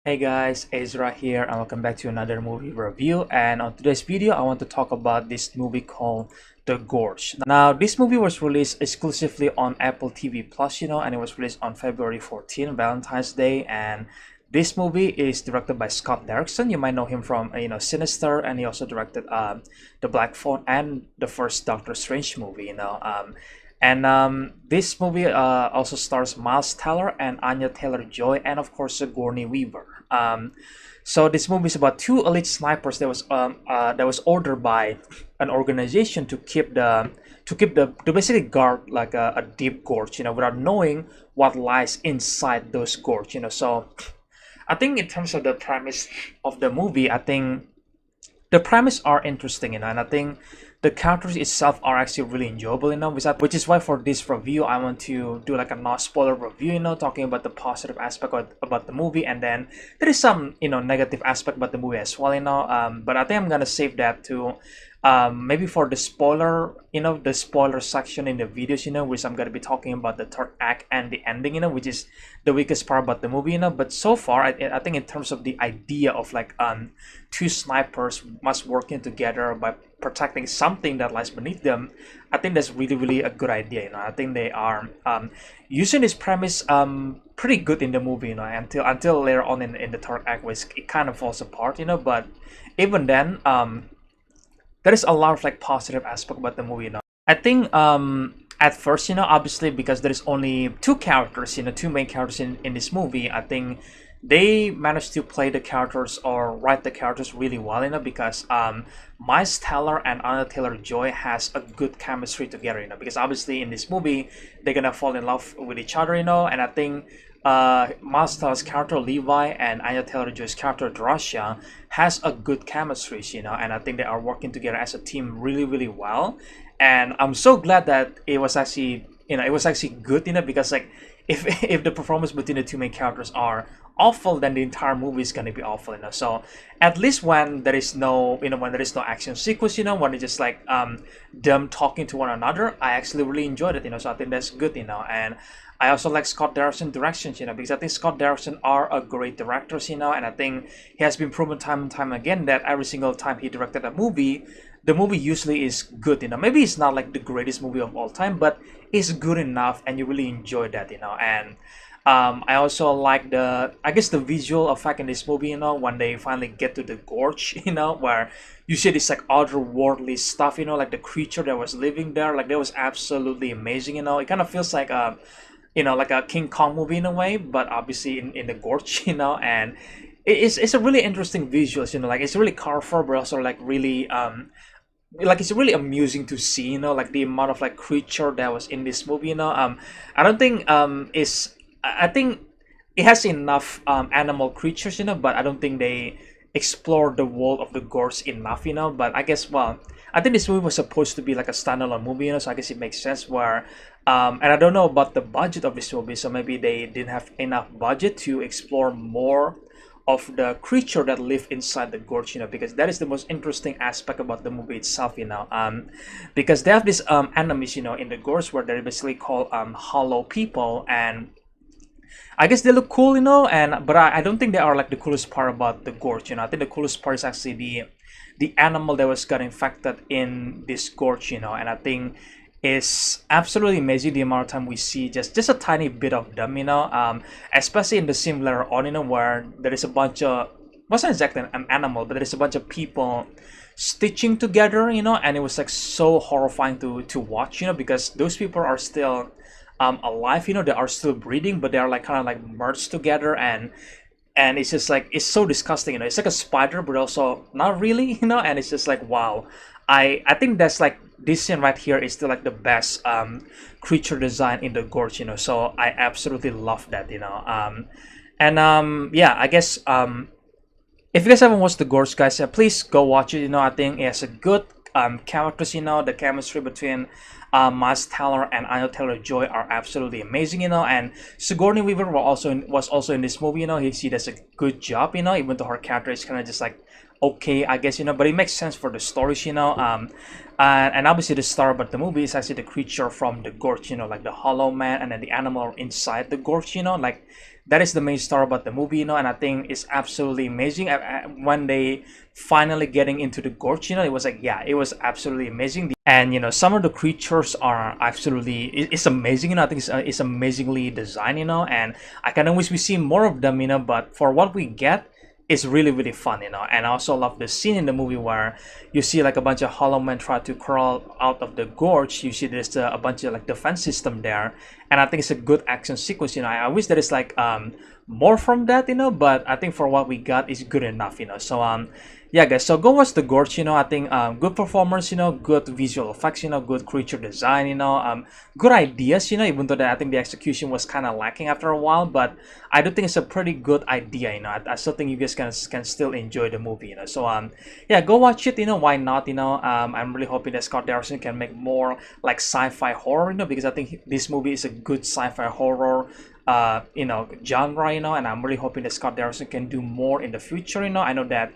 Hey guys, Ezra here and welcome back to another movie review. And on today's video, I want to talk about this movie called The Gorge. Now, this movie was released exclusively on Apple TV Plus, and it was released on February 14, Valentine's Day. And this movie is directed by Scott Derrickson. You might know him from Sinister, and he also directed The Black Phone and the first Doctor Strange movie. And this movie also stars Milesteller and Anya Taylor-Joy, and of course Sigourney Weaver. So this movie is about two elite snipers that was ordered by an organization to basically guard like a deep gorge, without knowing what lies inside those gorge. So I think in terms of the premise of the movie, I think the premise are interesting, and I think the characters itself are actually really enjoyable, which is why for this review I want to do like a non spoiler review, talking about the positive aspect about the movie, and then there is some negative aspect about the movie as well, but I think I'm gonna save that to maybe for the spoiler, the spoiler section in the videos, which I'm gonna be talking about the third act and the ending, which is the weakest part about the movie, but so far I think in terms of the idea of like two snipers must working together by protecting something that lies beneath them, I think that's really a good idea. I think they are using this premise pretty good in the movie, until later on in the third act, which it kind of falls apart, but even then there is a lot of like positive aspect about the movie. I think at first, obviously because there is only two characters, two main characters in this movie, I think they managed to play the characters or write the characters really well, because Miles Teller and Anna Taylor-Joy has a good chemistry together, because obviously in this movie they're gonna fall in love with each other, and I think Miles Teller's character Levi and Anya Taylor-Joy's character Drasha has a good chemistry, and I think they are working together as a team really well, and I'm so glad that it was actually good, because like if the performance between the two main characters are awful, then the entire movie is gonna be awful, so at least when there is no action sequence, when it's just like them talking to one another, I actually really enjoyed it, so I think that's good, and I also like Scott Derrickson directions, because I think Scott Derrickson are a great directors, and I think he has been proven time and time again that every single time he directed a movie, the movie usually is good, maybe it's not like the greatest movie of all time, but it's good enough and you really enjoy that, and I also like the visual effect in this movie, when they finally get to the gorge, where you see this like otherworldly stuff, like the creature that was living there, like that was absolutely amazing, it kind of feels like like a King Kong movie in a way, but obviously in the gorge, and it's a really interesting visuals, like it's really colorful, but also like really like it's really amusing to see, like the amount of like creature that was in this movie, I don't think I think it has enough animal creatures, but I don't think they explore the world of the gorge enough, but I guess, well, I think this movie was supposed to be like a standalone movie, so I guess it makes sense where and I don't know about the budget of this movie, so maybe they didn't have enough budget to explore more of the creature that live inside the gorge, because that is the most interesting aspect about the movie itself, because they have these enemies, in the gorge where they're basically called hollow people, and I guess they look cool, and but I don't think they are like the coolest part about the gorge, I think the coolest part is actually the animal that was got infected in this gorge, and I think it's absolutely amazing the amount of time we see just a tiny bit of them, especially in the scene later on, where there is a bunch of, wasn't exactly an animal, but there is a bunch of people stitching together, and it was like so horrifying to watch, because those people are still alive, they are still breathing, but they are like kind of like merged together, and it's just like it's so disgusting, it's like a spider but also not really, and it's just like, wow. I think that's like this scene right here is still like the best creature design in the gorge, so I absolutely love that, and yeah, I guess if you guys haven't watched the gorge, guys, please go watch it, I think it has a good characters, the chemistry between Milesteller and Anyataylorjoy are absolutely amazing, you know, and Sigourney Weaver was also in this movie, you know. She does a good job, you know, even though her character is kind of just like okay, I guess, you know, but it makes sense for the stories, you know. And obviously the star about the movie is actually the creature from the gorge, you know, like the hollow man and then the animal inside the gorge, you know, like that is the main star about the movie, you know. And I think it's absolutely amazing when they finally getting into the gorge, you know. It was like, yeah, it was absolutely amazing. And you know, some of the creatures are absolutely it's amazing, you know. I think it's amazingly designed, you know, and I kind of wish we see more of them, you know, but for what we get, it's really really fun, you know. And I also love the scene in the movie where you see like a bunch of hollow men try to crawl out of the gorge. You see there's a bunch of like defense system there, and I think it's a good action sequence, you know. I wish there is like more from that, you know, but I think for what we got is good enough, you know. So yeah guys, so go watch the gorge, you know. I think good performance, you know, good visual effects, you know, good creature design, you know, good ideas, you know, even though I think the execution was kind of lacking after a while, but I do think it's a pretty good idea, you know. I still think you guys can still enjoy the movie, you know. So yeah, go watch it, you know. Why not, you know. I'm really hoping that Scott Derrickson can make more like sci-fi horror, you know, because I think this movie is a good sci-fi horror you know, genre, you know. And I'm really hoping that Scott Derrickson can do more in the future, you know. I know that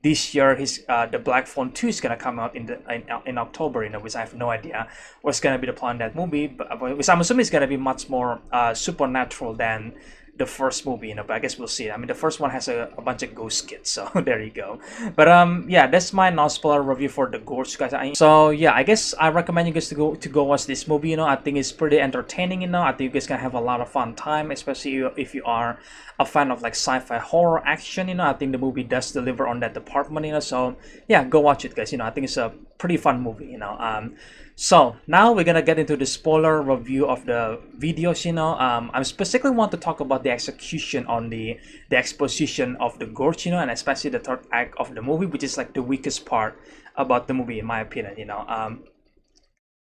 this year his the Black Phone 2 is gonna come out in October, you know, which I have no idea what's gonna be the plan in that movie, but which I'm assuming is gonna be much more supernatural than the first movie, you know. But I guess we'll see. I mean, the first one has a bunch of ghost kids, so there you go. But yeah, that's my non-spoiler review for The Gorge, guys. So yeah, I guess I recommend you guys to go watch this movie, you know. I think it's pretty entertaining, you know. I think you guys can have a lot of fun time, especially if you are a fan of like sci-fi horror action, you know. I think the movie does deliver on that department, you know. So yeah, go watch it, guys. You know, I think it's a pretty fun movie, you know. So now we're gonna get into the spoiler review of the videos, you know. I specifically want to talk about the execution on the exposition of the gorge, you know, and especially the third act of the movie, which is like the weakest part about the movie in my opinion, you know.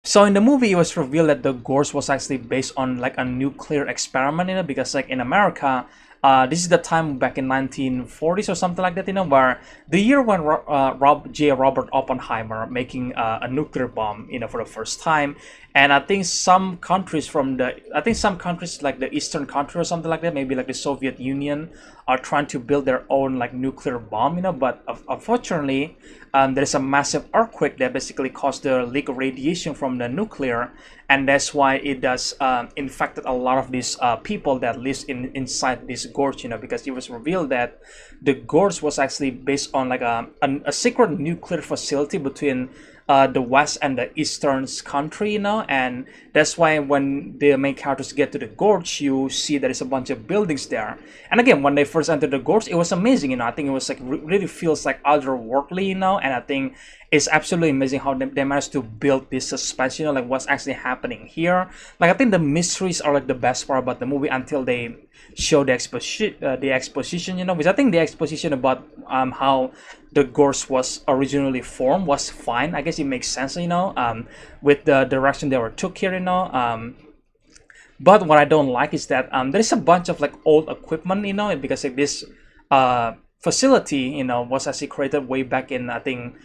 So in the movie, it was revealed that the gorge was actually based on like a nuclear experiment, you know, because like in America, this is the time back in 1940s or something like that, you know, where the year when Robert Oppenheimer making a nuclear bomb, you know, for the first time. And I think some countries like the Eastern country or something like that, maybe like the Soviet Union, are trying to build their own like nuclear bomb, you know. But unfortunately, there's a massive earthquake that basically caused the leak of radiation from the nuclear, and that's why it does infected a lot of these people that lives inside this gorge, you know, because it was revealed that the gorge was actually based on like a secret nuclear facility between the west and the eastern country, you know. And that's why when the main characters get to the gorge, you see there is a bunch of buildings there. And again, when they first entered the gorge, it was amazing, you know. I think it was like really feels like otherworldly, you know. And I think it's absolutely amazing how they managed to build this suspense, you know, like what's actually happening here. Like I think the mysteries are like the best part about the movie until they show the exposition, you know. Because I think the exposition about how the gorge was originally formed was fine. I guess it makes sense, you know, with the direction they were took here, you know. But what I don't like is that there's a bunch of like old equipment, you know, because like this facility, you know, was actually created way back in, I think,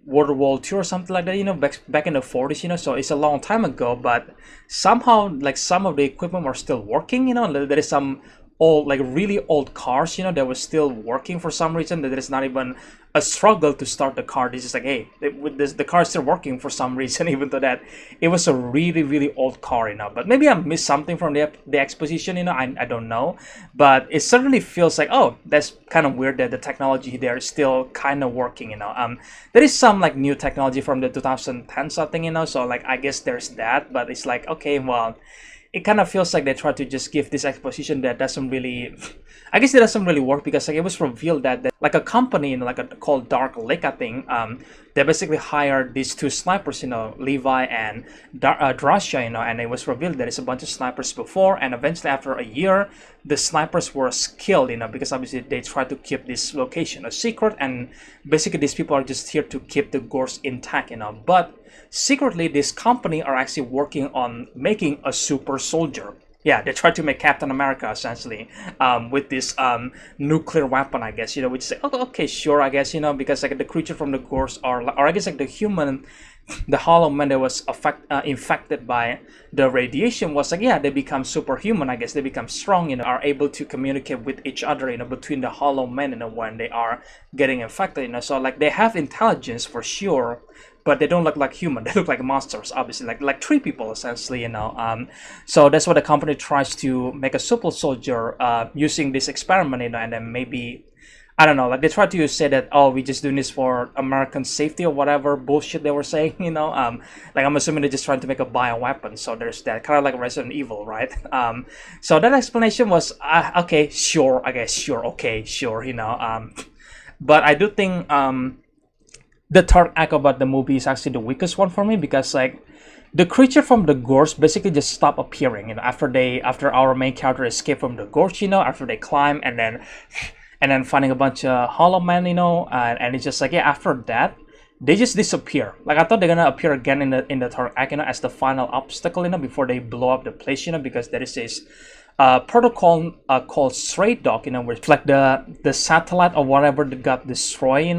World War II or something like that, you know, back in the 40s, you know. So it's a long time ago, but somehow like some of the equipment were still working, you know. There is some old, like really old cars, you know, that was still working for some reason. That there is not even a struggle to start the car. This is like, hey, the car is still working for some reason, even though that it was a really really old car, you know. But maybe I missed something from the exposition, you know. I don't know, but it certainly feels like, oh, that's kind of weird that the technology there is still kind of working, you know. There is some like new technology from the 2010 something, you know. So like I guess there's that, but it's like, okay, well, it kind of feels like they try to just give this exposition that doesn't really, I guess it doesn't really work, because like it was revealed that like a company, you know, like called Dark Lake, I think, they basically hired these two snipers, you know, Levi and Drasha, you know. And it was revealed that it's a bunch of snipers before, and eventually after a year, the snipers were killed, you know, because obviously they tried to keep this location a secret, and basically these people are just here to keep the gorge intact, you know. But secretly, this company are actually working on making a super soldier, yeah, they tried to make Captain America essentially, with this nuclear weapon, I guess, which is like, oh, okay, sure, I guess, because like the creature from the Gorge are, or I guess like the human, the Hollow Man that was infected by the radiation was like, yeah, they become superhuman, I guess, they become strong, are able to communicate with each other, between the Hollow Men, when they are getting infected, so like they have intelligence for sure, but they don't look like human. They look like monsters, obviously, like tree people essentially, So that's what the company tries to make a super soldier using this experiment, and then maybe, I don't know, like they try to say that, oh, we just doing this for American safety or whatever bullshit they were saying, like I'm assuming they're just trying to make a bioweapon. So there's that, kind of like Resident Evil, right? So that explanation was okay, sure, I guess, sure, okay, sure, but I do think the third act about the movie is actually the weakest one for me, because like the creature from the gorge basically just stopped appearing, after our main character escaped from the gorge, after they climb and then finding a bunch of hollow men, and it's just like, yeah, after that they just disappear. Like I thought they're gonna appear again in the third act, as the final obstacle, before they blow up the place, because there is this protocol called Stray Dog, which like the satellite or whatever that got destroyed,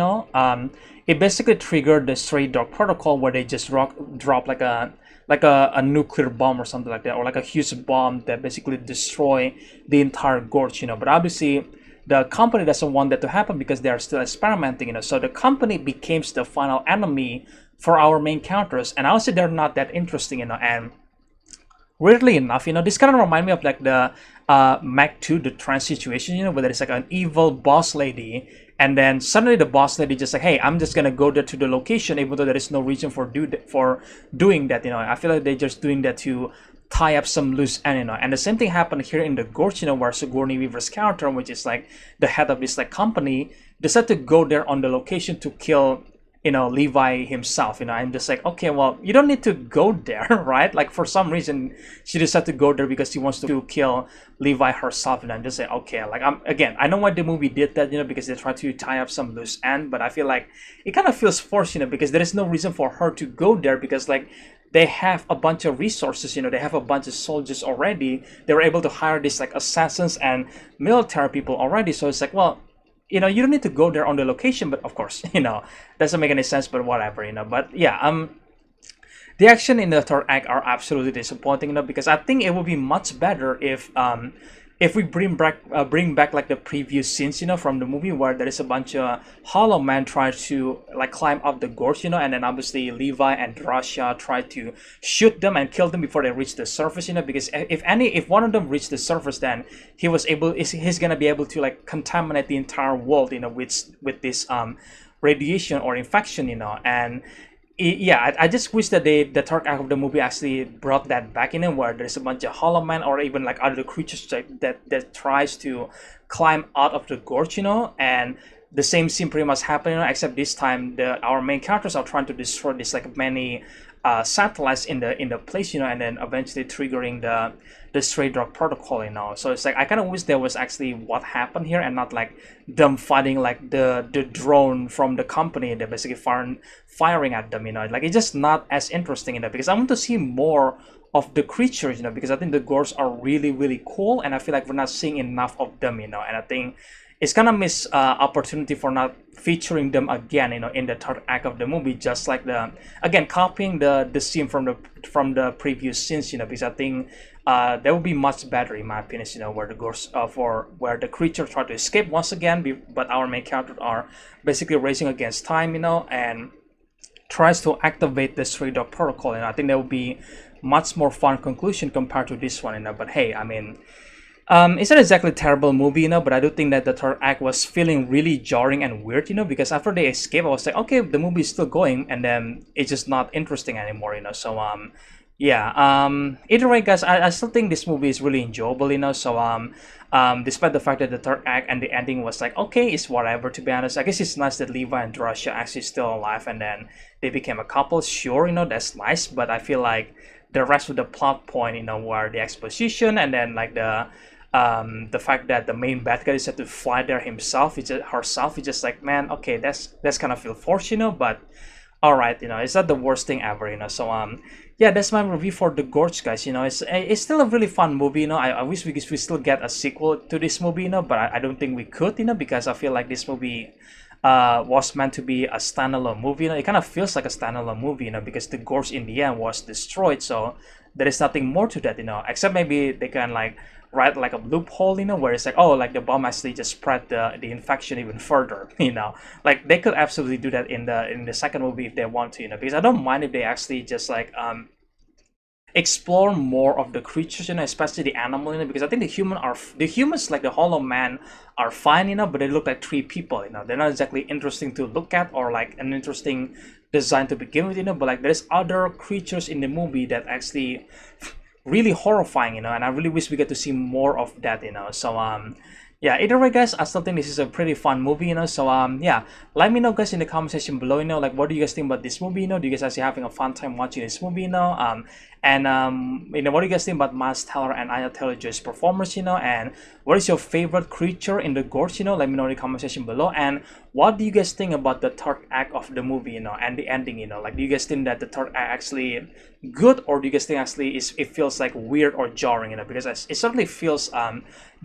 it basically triggered the Stray Dog protocol, where they just drop like a nuclear bomb or something like that, or like a huge bomb that basically destroy the entire gorge, but obviously the company doesn't want that to happen because they are still experimenting, so the company becomes the final enemy for our main characters, and honestly they're not that interesting, and weirdly enough, this kind of remind me of like the Mac 2, the trans situation, where there's like an evil boss lady, and then suddenly the boss lady just like, hey, I'm just gonna go there to the location, even though there is no reason for doing that, I feel like they're just doing that to tie up some loose end, and the same thing happened here in the gorge, where Sigourney Weaver's character, which is like the head of this like company, decided to go there on the location to kill Levi himself, I'm just like, okay, well, you don't need to go there, right? Like for some reason she decided to go there because she wants to kill Levi herself, and I'm just like, okay, like I know why the movie did that, because they tried to tie up some loose end, but I feel like it kind of feels forced, because there is no reason for her to go there, because like they have a bunch of resources, they have a bunch of soldiers already, they were able to hire these like assassins and military people already, so it's like, well, you don't need to go there on the location, but of course, doesn't make any sense, but whatever, but yeah, the action in the third act are absolutely disappointing, because I think it would be much better if we bring back like the previous scenes, from the movie, where there is a bunch of hollow men try to like climb up the gorge, and then obviously Levi and Russia try to shoot them and kill them before they reach the surface, because if one of them reached the surface, then he's gonna be able to like contaminate the entire world, with this radiation or infection, and yeah, I just wish that the third act of the movie actually brought that back in, where there's a bunch of hollow men or even like other creatures that tries to climb out of the gorge, and the same scene pretty much happening, except this time our main characters are trying to destroy this like many satellites in the place, and then eventually triggering the Stray Dog protocol, so it's like I kind of wish there was actually what happened here, and not like them fighting like the drone from the company that basically firing at them, like it's just not as interesting, because I want to see more of the creatures, because I think the gorge are really, really cool, and I feel like we're not seeing enough of them, and I think it's kind of missed opportunity for not featuring them again, in the third act of the movie, just like again copying the scene from the previous scenes, because I think that would be much better in my opinion, where the gorge where the creature try to escape once again, but our main characters are basically racing against time, and tries to activate the Stray Dog protocol, and I think that would be much more fun conclusion compared to this one, but hey, I mean, it's not exactly a terrible movie, but I do think that the third act was feeling really jarring and weird, because after they escape, I was like, okay, the movie is still going, and then it's just not interesting anymore, so yeah, either way, guys, I still think this movie is really enjoyable, so despite the fact that the third act and the ending was like, okay, it's whatever, to be honest. I guess it's nice that Levi and Russia actually still alive, and then they became a couple, sure, that's nice, but I feel like the rest of the plot point, where the exposition, and then like the fact that the main bad guy decided to fly there herself, it's just like, man, okay, that's kind of feel forced, but all right, it's not the worst thing ever, so yeah, that's my review for The Gorge, guys. It's still a really fun movie. I wish we still get a sequel to this movie, but I don't think we could, because I feel like this movie was meant to be a standalone movie. It kind of feels like a standalone movie, because the Gorge in the end was destroyed, so there is nothing more to that, except maybe they can like write like a loophole, where it's like, oh, like the bomb actually just spread the infection even further, like they could absolutely do that in the second movie if they want to, because I don't mind if they actually just like explore more of the creatures, especially the animal, because I think the humans like the Hollow Man are fine, but they look like three people, they're not exactly interesting to look at or like an interesting design to begin with, but like there's other creatures in the movie that actually really horrifying, and I really wish we get to see more of that, so yeah, either way, guys, I still think this is a pretty fun movie, so yeah, let me know, guys, in the comment section below, like what do you guys think about this movie, do you guys actually having a fun time watching this movie, and what do you guys think about Milesteller and anyataylorjoy's performance, and what is your favorite creature in the Gorge, let me know in the comment section below, and what do you guys think about the third act of the movie, and the ending, like do you guys think that the third act actually good, or do you guys think actually it feels like weird or jarring, because it certainly feels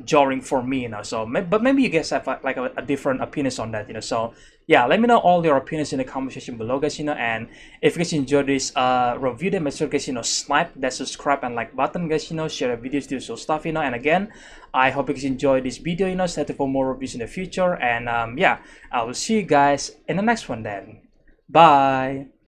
jarring for me, so but maybe you guys have like a different opinions on that, so yeah, let me know all your opinions in the comment section below, guys, and if you guys enjoyed this review, then make sure, guys, snipe that subscribe and like button, guys, share the videos, do so stuff, and again, I hope you guys enjoyed this video, stay tuned for more reviews in the future, and yeah, I will see you guys in the next one then. Bye.